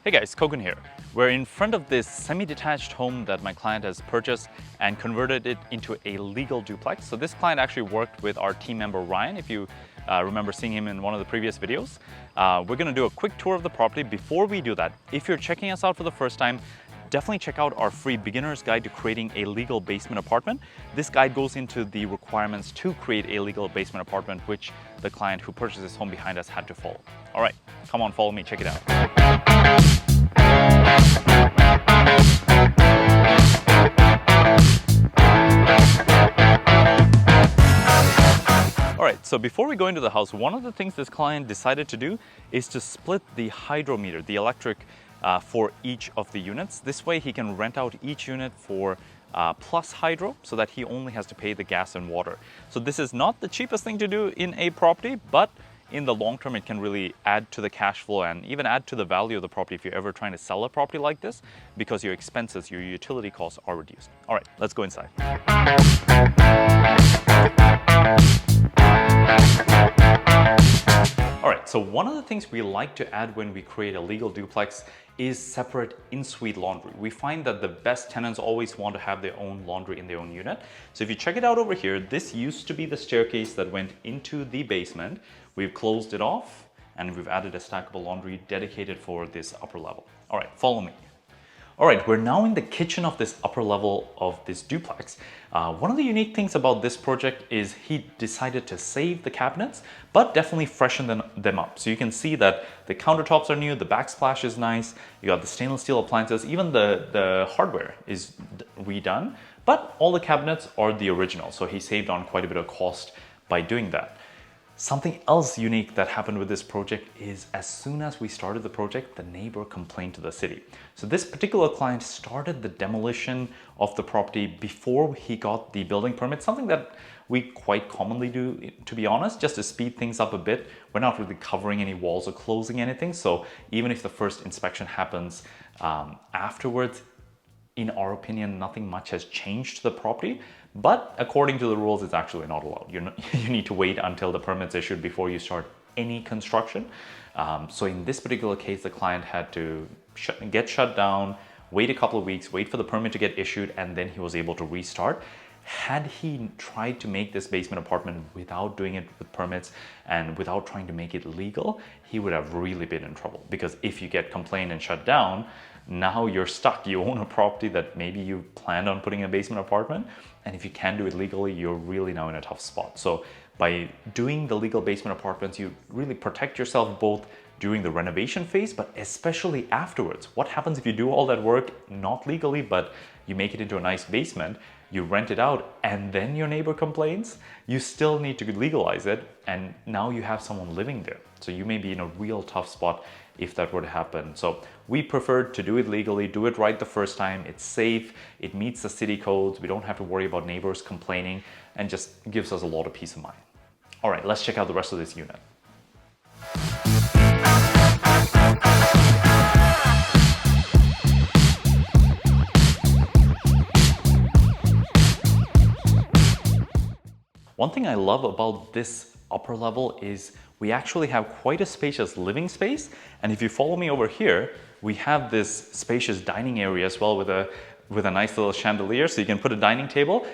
Hey guys, Koukun here. We're in front of this semi-detached home that my client has purchased and converted it into a legal duplex. So this client actually worked with our team member Ryan, if you remember seeing him in one of the previous videos. We're gonna do a quick tour of the property. Before we do that, if you're checking us out for the first time, definitely check out our free beginner's guide to creating a legal basement apartment. This guide goes into the requirements to create a legal basement apartment, which the client who purchased this home behind us had to follow. All right, come on, follow me, check it out. All right, so before we go into the house, one of the things this client decided to do is to split the hydrometer, the electric, for each of the units. This way he can rent out each unit for plus hydro so that he only has to pay the gas and water. So this is not the cheapest thing to do in a property, but in the long term, it can really add to the cash flow and even add to the value of the property if you're ever trying to sell a property like this, because your expenses, your utility costs are reduced. All right, let's go inside. All right, so one of the things we like to add when we create a legal duplex is separate in-suite laundry. We find that the best tenants always want to have their own laundry in their own unit. So if you check it out over here, this used to be the staircase that went into the basement. We've closed it off and we've added a stackable laundry dedicated for this upper level. All right, follow me. All right, we're now in the kitchen of this upper level of this duplex. One of the unique things about this project is he decided to save the cabinets, but definitely freshen them up. So you can see that the countertops are new, the backsplash is nice, you got the stainless steel appliances, even the hardware is redone, but all the cabinets are the original. So he saved on quite a bit of cost by doing that. Something else unique that happened with this project is as soon as we started the project, the neighbor complained to the city. So this particular client started the demolition of the property before he got the building permit, something that we quite commonly do, to be honest, just to speed things up a bit. We're not really covering any walls or closing anything. So even if the first inspection happens afterwards, in our opinion, nothing much has changed to the property, but according to the rules, it's actually not allowed. You need to wait until the permit's issued before you start any construction. So in this particular case, the client had to get shut down, wait a couple of weeks, wait for the permit to get issued, and then he was able to restart. Had he tried to make this basement apartment without doing it with permits and without trying to make it legal, he would have really been in trouble, because if you get complained and shut down, now you're stuck. You own a property that maybe you planned on putting a basement apartment, and if you can't do it legally, you're really now in a tough spot. So by doing the legal basement apartments, you really protect yourself both during the renovation phase, but especially afterwards. What happens if you do all that work, not legally, but you make it into a nice basement, you rent it out, and then your neighbor complains? You still need to legalize it, and now you have someone living there. So you may be in a real tough spot if that were to happen. So we preferred to do it legally, do it right the first time. It's safe, it meets the city codes, we don't have to worry about neighbors complaining, and just gives us a lot of peace of mind. All right, let's check out the rest of this unit. One thing I love about this upper level is we actually have quite a spacious living space. And if you follow me over here, we have this spacious dining area as well with a nice little chandelier, so you can put a dining table.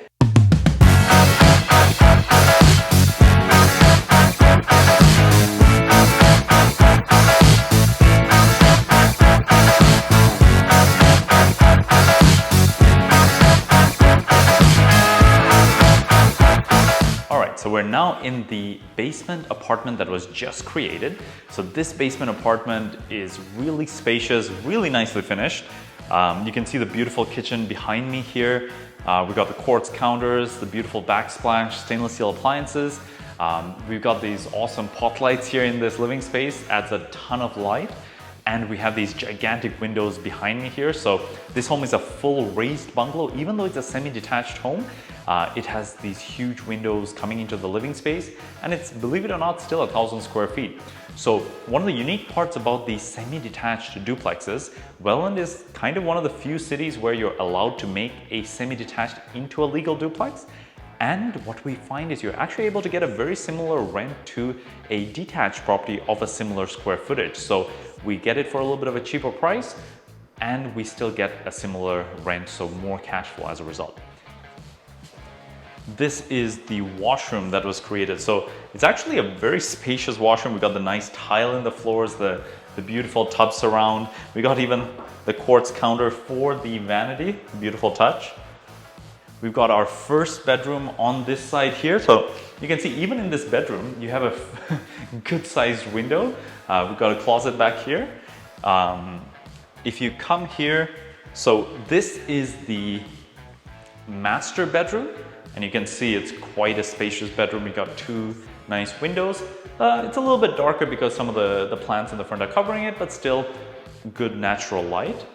So we're now in the basement apartment that was just created. So this basement apartment is really spacious, really nicely finished. You can see the beautiful kitchen behind me here. We've got the quartz counters, the beautiful backsplash, stainless steel appliances. We've got these awesome pot lights here in this living space, adds a ton of light. And we have these gigantic windows behind me here. So this home is a full raised bungalow. Even though it's a semi-detached home, it has these huge windows coming into the living space, and it's, believe it or not, still 1,000 square feet. So one of the unique parts about these semi-detached duplexes, Welland is kind of one of the few cities where you're allowed to make a semi-detached into a legal duplex. And what we find is you're actually able to get a very similar rent to a detached property of a similar square footage. So we get it for a little bit of a cheaper price, and we still get a similar rent, so more cash flow as a result. This is the washroom that was created. So it's actually a very spacious washroom. We got the nice tile in the floors, the beautiful tub surround. We got even the quartz counter for the vanity, beautiful touch. We've got our first bedroom on this side here. So you can see even in this bedroom, you have a good sized window. We've got a closet back here. If you come here, so this is the master bedroom, and you can see it's quite a spacious bedroom. We got two nice windows. It's a little bit darker because some of the plants in the front are covering it, but still good natural light.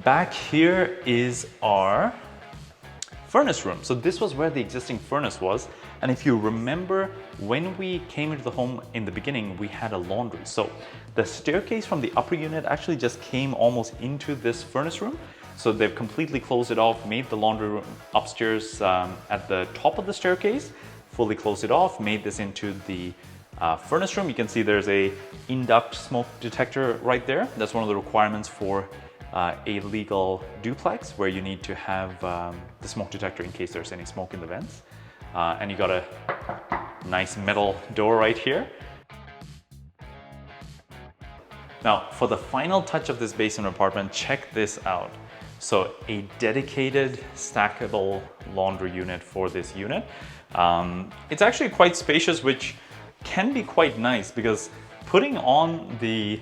Back here is our furnace room. So this was where the existing furnace was. And if you remember, when we came into the home in the beginning, we had a laundry. So the staircase from the upper unit actually just came almost into this furnace room. So they've completely closed it off, made the laundry room upstairs at the top of the staircase, fully closed it off, made this into the furnace room. You can see there's a induct smoke detector right there. That's one of the requirements for a legal duplex, where you need to have the smoke detector in case there's any smoke in the vents. And you got a nice metal door right here. Now, for the final touch of this basement apartment, check this out. So a dedicated stackable laundry unit for this unit. It's actually quite spacious, which can be quite nice because putting on the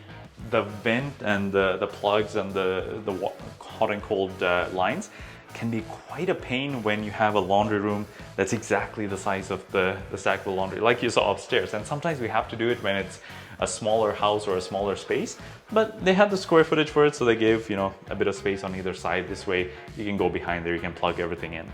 vent and the plugs and the hot and cold lines can be quite a pain when you have a laundry room that's exactly the size of the stackable laundry, like you saw upstairs. And sometimes we have to do it when it's a smaller house or a smaller space, but they had the square footage for it, so they gave, you know, a bit of space on either side. This way you can go behind there, you can plug everything in.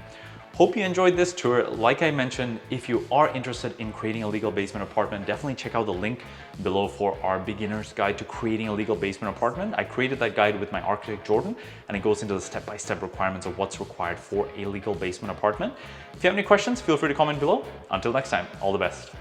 Hope you enjoyed this tour. Like I mentioned, if you are interested in creating a legal basement apartment, definitely check out the link below for our beginner's guide to creating a legal basement apartment. I created that guide with my architect Jordan, and it goes into the step-by-step requirements of what's required for a legal basement apartment. If you have any questions, feel free to comment below. Until next time, all the best.